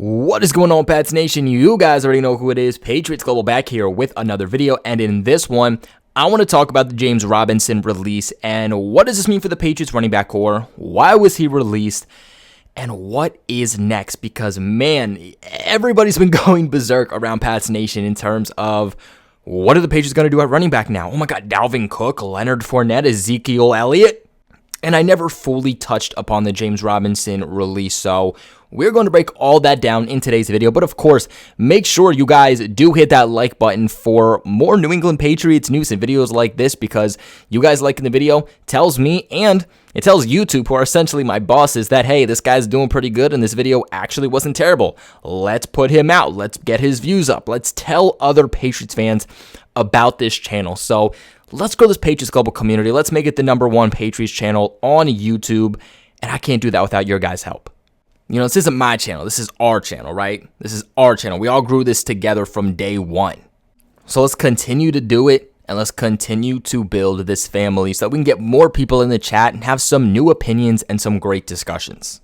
What is going on, Pats Nation? You guys already know who it is. Patriots Global back here with another video, and in this one, I want to talk about the James Robinson release and what does this mean for the Patriots running back core? Why was he released? And what is next? Because, man, everybody's been going berserk around Pats Nation in terms of what are the Patriots going to do at running back now? Oh my God, Dalvin Cook, Leonard Fournette, Ezekiel Elliott. And I never fully touched upon the James Robinson release, so we're going to break all that down in today's video. But of course, make sure you guys do hit that like button for more New England Patriots news and videos like this, because you guys liking the video tells me and it tells YouTube, who are essentially my bosses, that, hey, this guy's doing pretty good and this video actually wasn't terrible. Let's put him out. Let's get his views up. Let's tell other Patriots fans about this channel. So let's grow this Patriots Global community. Let's make it the #1 Patriots channel on YouTube. And I can't do that without your guys' help. You know, this isn't my channel. This is our channel, right? This is our channel. We all grew this together from day one. So let's continue to do it, and let's continue to build this family so that we can get more people in the chat and have some new opinions and some great discussions.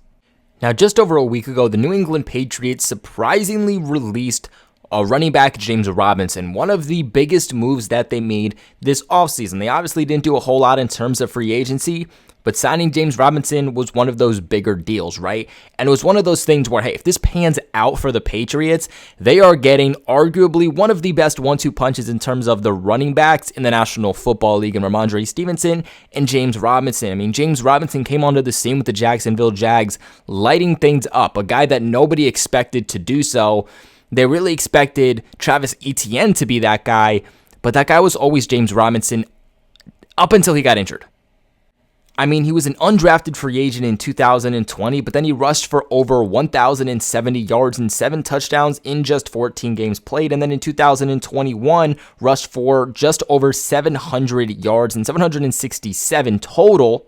Now, just over a week ago, the New England Patriots surprisingly released a running back, James Robinson, one of the biggest moves that they made this offseason. They obviously didn't do a whole lot in terms of free agency, but signing James Robinson was one of those bigger deals, right? And it was one of those things where, hey, if this pans out for the Patriots, they are getting arguably one of the best 1-2 punches in terms of the running backs in the National Football League, and Ramondre Stevenson and James Robinson. I mean, James Robinson came onto the scene with the Jacksonville Jags, lighting things up, a guy that nobody expected to do so. They really expected Travis Etienne to be that guy, but that guy was always James Robinson up until he got injured. I mean, he was an undrafted free agent in 2020, but then he rushed for over 1,070 yards and 7 touchdowns in just 14 games played. And then in 2021, rushed for just over 700 yards and 767 total,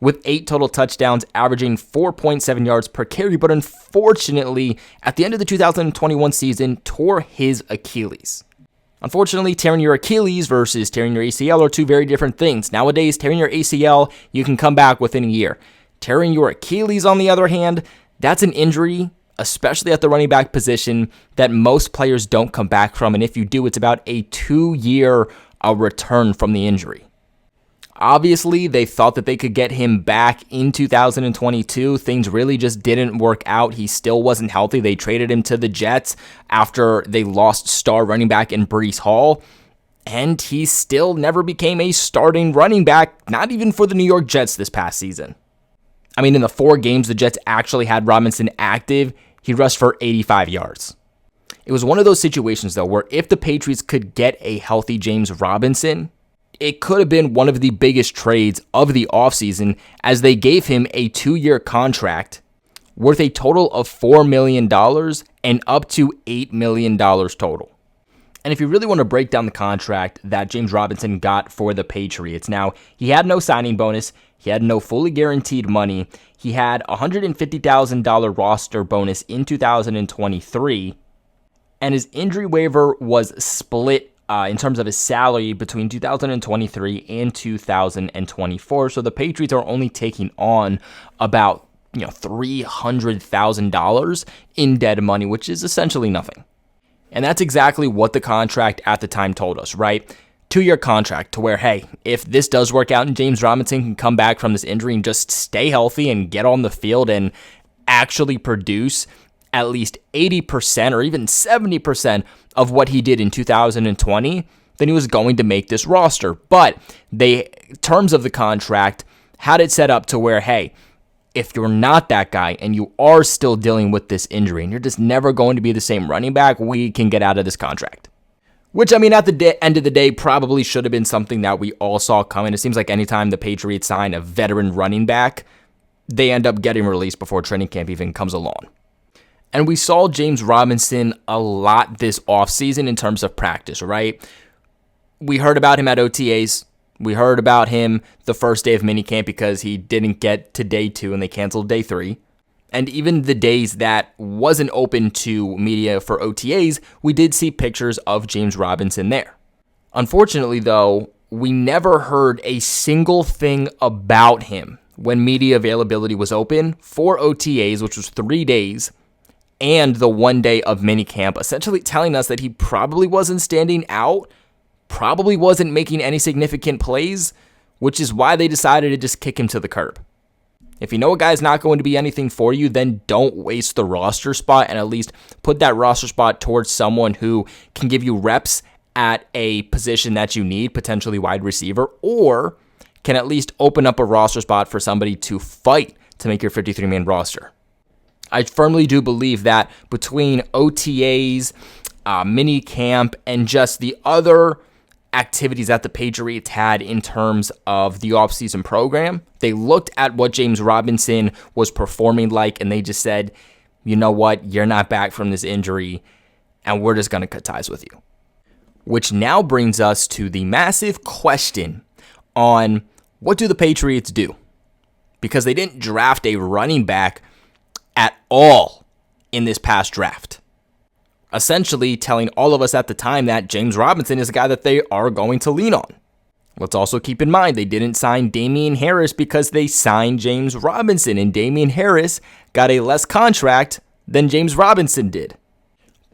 with 8 total touchdowns, averaging 4.7 yards per carry. But unfortunately, at the end of the 2021 season, tore his Achilles. Unfortunately, tearing your Achilles versus tearing your ACL are two very different things. Nowadays, tearing your ACL, you can come back within a year. Tearing your Achilles, on the other hand, that's an injury, especially at the running back position, that most players don't come back from. And if you do, it's about a 2-year return from the injury. Obviously, they thought that they could get him back in 2022. Things really just didn't work out. He still wasn't healthy. They traded him to the Jets after they lost star running back in Breece Hall, and he still never became a starting running back, not even for the New York Jets this past season. I mean, in the 4 games the Jets actually had Robinson active, he rushed for 85 yards. It was one of those situations, though, where if the Patriots could get a healthy James Robinson, it could have been one of the biggest trades of the offseason, as they gave him a 2-year contract worth a total of $4 million and up to $8 million total. And if you really want to break down the contract that James Robinson got for the Patriots, now, he had no signing bonus, he had no fully guaranteed money, he had a $150,000 roster bonus in 2023, and his injury waiver was split in terms of his salary between 2023 and 2024. So the Patriots are only taking on about $300,000 in dead money, which is essentially nothing. And that's exactly what the contract at the time told us, right? 2-year contract to where, hey, if this does work out and James Robinson can come back from this injury and just stay healthy and get on the field and actually produce at least 80% or even 70% of what he did in 2020, then he was going to make this roster. But terms of the contract had it set up to where, hey, if you're not that guy and you are still dealing with this injury and you're just never going to be the same running back, we can get out of this contract. Which, I mean, at the end of the day, probably should have been something that we all saw coming. It seems like anytime the Patriots sign a veteran running back, they end up getting released before training camp even comes along. And we saw James Robinson a lot this offseason in terms of practice, right? We heard about him at OTAs. We heard about him the first day of minicamp because he didn't get to day 2 and they canceled day 3. And even the days that wasn't open to media for OTAs, we did see pictures of James Robinson there. Unfortunately, though, we never heard a single thing about him when media availability was open for OTAs, which was 3 days. and the 1 day of minicamp, essentially telling us that he probably wasn't standing out, probably wasn't making any significant plays, which is why they decided to just kick him to the curb. If you know a guy's not going to be anything for you, then don't waste the roster spot, and at least put that roster spot towards someone who can give you reps at a position that you need, potentially wide receiver, or can at least open up a roster spot for somebody to fight to make your 53-man roster. I firmly do believe that between OTAs, mini camp, and just the other activities that the Patriots had in terms of the offseason program, they looked at what James Robinson was performing like, and they just said, you know what, you're not back from this injury, and we're just going to cut ties with you. Which now brings us to the massive question on what do the Patriots do? Because they didn't draft a running back at all in this past draft. Essentially telling all of us at the time that James Robinson is a guy that they are going to lean on. Let's also keep in mind they didn't sign Damian Harris because they signed James Robinson, and Damian Harris got a less contract than James Robinson did.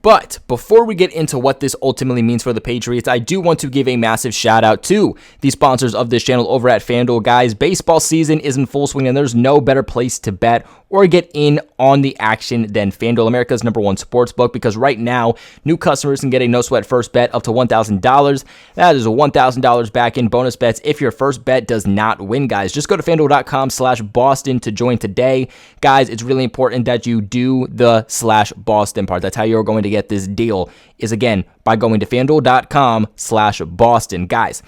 But before we get into what this ultimately means for the Patriots, I do want to give a massive shout out to the sponsors of this channel over at FanDuel. Guys, baseball season is in full swing, and there's no better place to bet or get in on the action than FanDuel, America's #1 sportsbook, because right now, new customers can get a no-sweat first bet up to $1,000. That is a $1,000 back in bonus bets if your first bet does not win, guys. Just go to FanDuel.com/Boston to join today. Guys, it's really important that you do the /Boston part. That's how you're going to get this deal, is again, by going to FanDuel.com/Boston. Guys,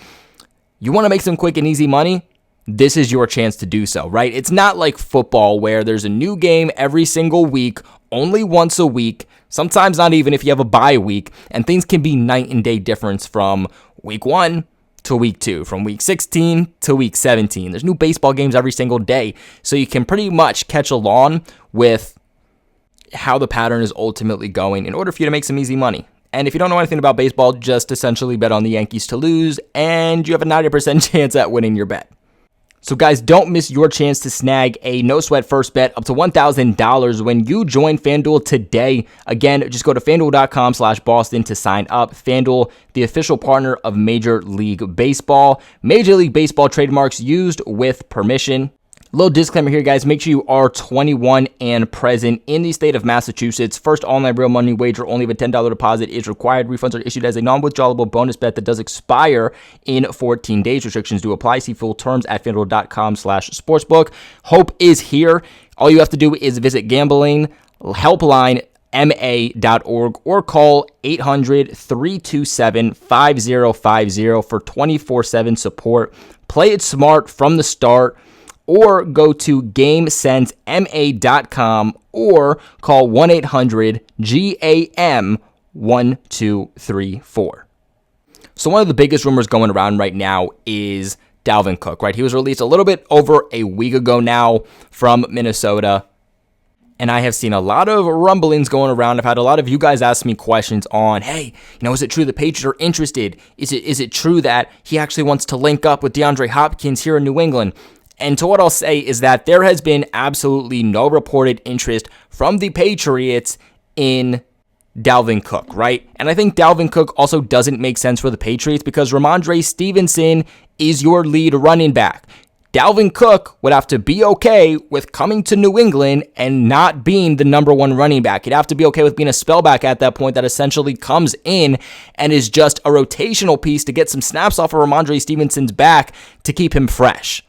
you want to make some quick and easy money? This is your chance to do so, right? It's not like football where there's a new game every single week, only once a week, sometimes not even if you have a bye week, and things can be night and day difference from week 1 to week 2, from week 16 to week 17. There's new baseball games every single day, so you can pretty much catch along with how the pattern is ultimately going in order for you to make some easy money. And if you don't know anything about baseball, just essentially bet on the Yankees to lose, and you have a 90% chance at winning your bet. So guys, don't miss your chance to snag a no-sweat first bet up to $1,000 when you join FanDuel today. Again, just go to FanDuel.com/Boston to sign up. FanDuel, the official partner of Major League Baseball. Major League Baseball trademarks used with permission. Little disclaimer here, guys. Make sure you are 21 and present in the state of Massachusetts. First online real money wager, only if a $10 deposit is required. Refunds are issued as a non-withdrawable bonus bet that does expire in 14 days. Restrictions do apply. See full terms at FanDuel.com/sportsbook. Hope is here. All you have to do is visit Gambling Helpline ma.org or call 800-327-5050 for 24/7 support. Play it smart from the start, or go to GameSenseMA.com or call 1-800-GAM-1234. So one of the biggest rumors going around right now is Dalvin Cook, right? He was released a little bit over a week ago now from Minnesota, and I have seen a lot of rumblings going around. I've had a lot of you guys ask me questions on, hey, is it true the Patriots are interested? Is it true that he actually wants to link up with DeAndre Hopkins here in New England? And to what I'll say is that there has been absolutely no reported interest from the Patriots in Dalvin Cook, right? And I think Dalvin Cook also doesn't make sense for the Patriots because Ramondre Stevenson is your lead running back. Dalvin Cook would have to be okay with coming to New England and not being the #1 running back. He'd have to be okay with being a spellback at that point that essentially comes in and is just a rotational piece to get some snaps off of Ramondre Stevenson's back to keep him fresh.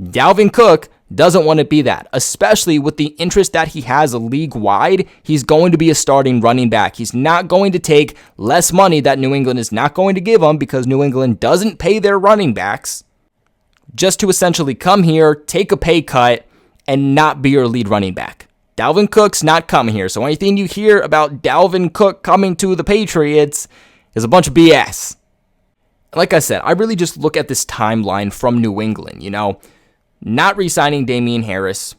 Dalvin Cook doesn't want to be that, especially with the interest that he has league-wide. He's going to be a starting running back. He's not going to take less money that New England is not going to give him because New England doesn't pay their running backs, just to essentially come here, take a pay cut, and not be your lead running back. Dalvin Cook's not coming here, so anything you hear about Dalvin Cook coming to the Patriots is a bunch of BS. Like I said, I really just look at this timeline from New England, not re-signing Damian Harris,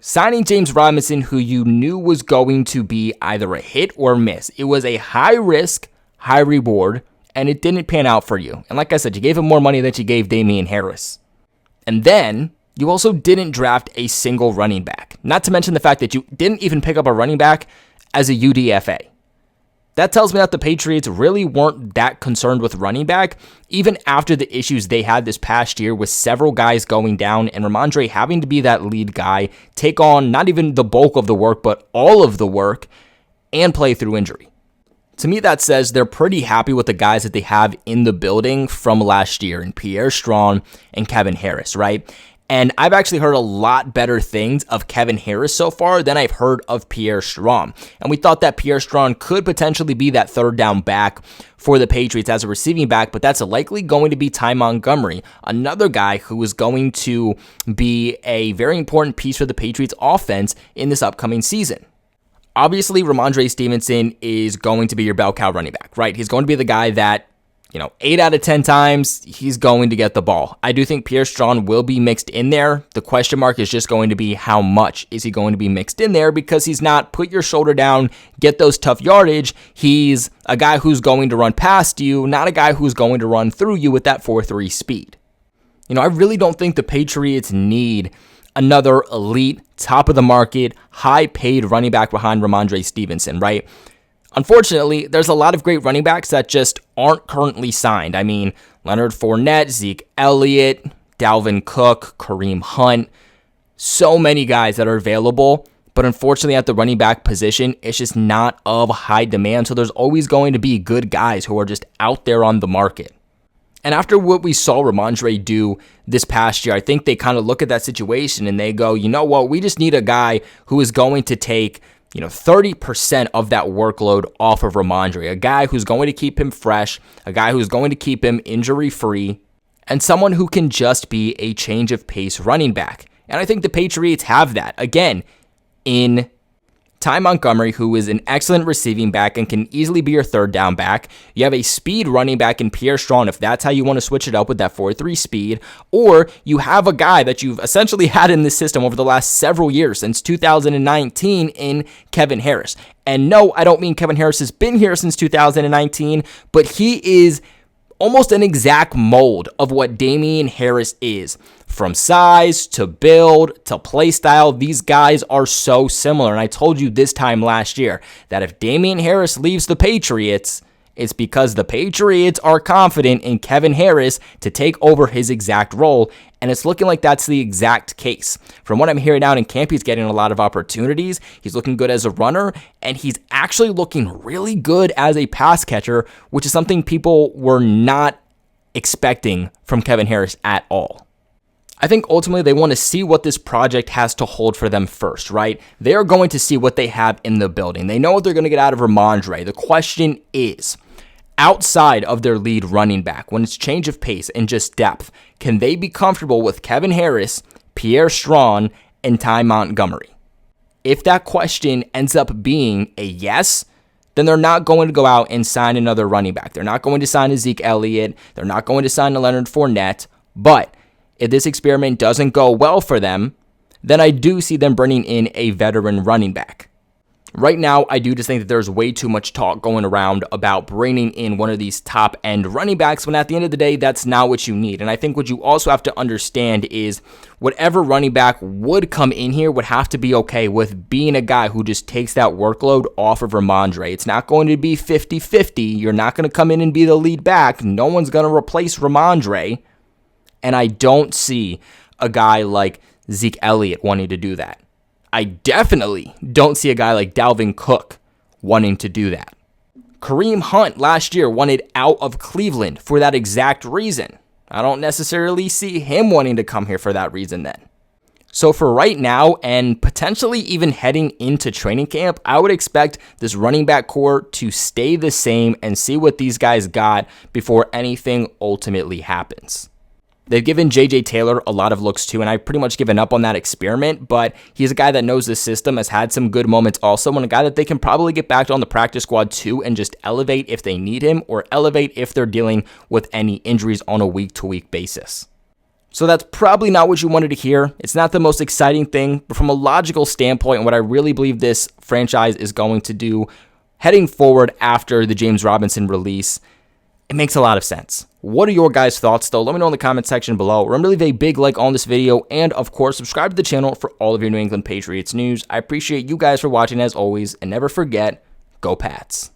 signing James Robinson, who you knew was going to be either a hit or miss. It was a high risk, high reward, and it didn't pan out for you. And like I said, you gave him more money than you gave Damian Harris. And then You also didn't draft a single running back, not to mention the fact that you didn't even pick up a running back as a UDFA. That tells me that the Patriots really weren't that concerned with running back, even after the issues they had this past year with several guys going down and Ramondre having to be that lead guy, take on not even the bulk of the work, but all of the work, and play through injury. To me, that says they're pretty happy with the guys that they have in the building from last year in Pierre Strong and Kevin Harris, right? And I've actually heard a lot better things of Kevin Harris so far than I've heard of Pierre Strong. And we thought that Pierre Strong could potentially be that third down back for the Patriots as a receiving back, but that's likely going to be Ty Montgomery, another guy who is going to be a very important piece for the Patriots offense in this upcoming season. Obviously, Ramondre Stevenson is going to be your bell cow running back, right? He's going to be the guy that 8 out of 10 times, he's going to get the ball. I do think Pierre Strong will be mixed in there. The question mark is just going to be how much is he going to be mixed in there, because he's not put your shoulder down, get those tough yardage. He's a guy who's going to run past you, not a guy who's going to run through you with that 4.3 speed. I really don't think the Patriots need another elite, top of the market, high paid running back behind Ramondre Stevenson, right? Unfortunately, there's a lot of great running backs that just aren't currently signed. I mean, Leonard Fournette, Zeke Elliott, Dalvin Cook, Kareem Hunt, so many guys that are available, but unfortunately at the running back position, it's just not of high demand, so there's always going to be good guys who are just out there on the market. And after what we saw Ramondre do this past year, I think they kind of look at that situation and they go, you know what, we just need a guy who is going to take 30% of that workload off of Ramondre, a guy who's going to keep him fresh, a guy who's going to keep him injury-free, and someone who can just be a change of pace running back. And I think the Patriots have that, again, in Ty Montgomery, who is an excellent receiving back and can easily be your third down back. You have a speed running back in Pierre Strong, if that's how you want to switch it up with that 4.3 speed. Or you have a guy that you've essentially had in this system over the last several years, since 2019, in Kevin Harris. And no, I don't mean Kevin Harris has been here since 2019, but he is almost an exact mold of what Damien Harris is. From size to build to play style, these guys are so similar. And I told you this time last year that if Damien Harris leaves the Patriots, it's because the Patriots are confident in Kevin Harris to take over his exact role. And it's looking like that's the exact case. From what I'm hearing out in camp, he's getting a lot of opportunities. He's looking good as a runner, and he's actually looking really good as a pass catcher, which is something people were not expecting from Kevin Harris at all. I think ultimately they want to see what this project has to hold for them first, right? They are going to see what they have in the building. They know what they're going to get out of Ramondre. The question is, outside of their lead running back, when it's change of pace and just depth, can they be comfortable with Kevin Harris, Pierre Strong, and Ty Montgomery? If that question ends up being a yes, then they're not going to go out and sign another running back. They're not going to sign a Zeke Elliott. They're not going to sign a Leonard Fournette. But if this experiment doesn't go well for them, then I do see them bringing in a veteran running back. Right now, I do just think that there's way too much talk going around about bringing in one of these top-end running backs, when at the end of the day, that's not what you need. And I think what you also have to understand is whatever running back would come in here would have to be okay with being a guy who just takes that workload off of Ramondre. It's not going to be 50-50. You're not going to come in and be the lead back. No one's going to replace Ramondre. And I don't see a guy like Zeke Elliott wanting to do that. I definitely don't see a guy like Dalvin Cook wanting to do that. Kareem Hunt last year wanted out of Cleveland for that exact reason. I don't necessarily see him wanting to come here for that reason then. So for right now, and potentially even heading into training camp, I would expect this running back core to stay the same and see what these guys got before anything ultimately happens. They've given J.J. Taylor a lot of looks too, and I've pretty much given up on that experiment, but he's a guy that knows the system, has had some good moments also, and a guy that they can probably get back on the practice squad too and just elevate if they need him, or elevate if they're dealing with any injuries on a week-to-week basis. So that's probably not what you wanted to hear. It's not the most exciting thing, but from a logical standpoint, and what I really believe this franchise is going to do heading forward after the James Robinson release, it makes a lot of sense. What are your guys' thoughts, though? Let me know in the comment section below. Remember to leave a big like on this video, and of course, subscribe to the channel for all of your New England Patriots news. I appreciate you guys for watching as always, and never forget, go Pats.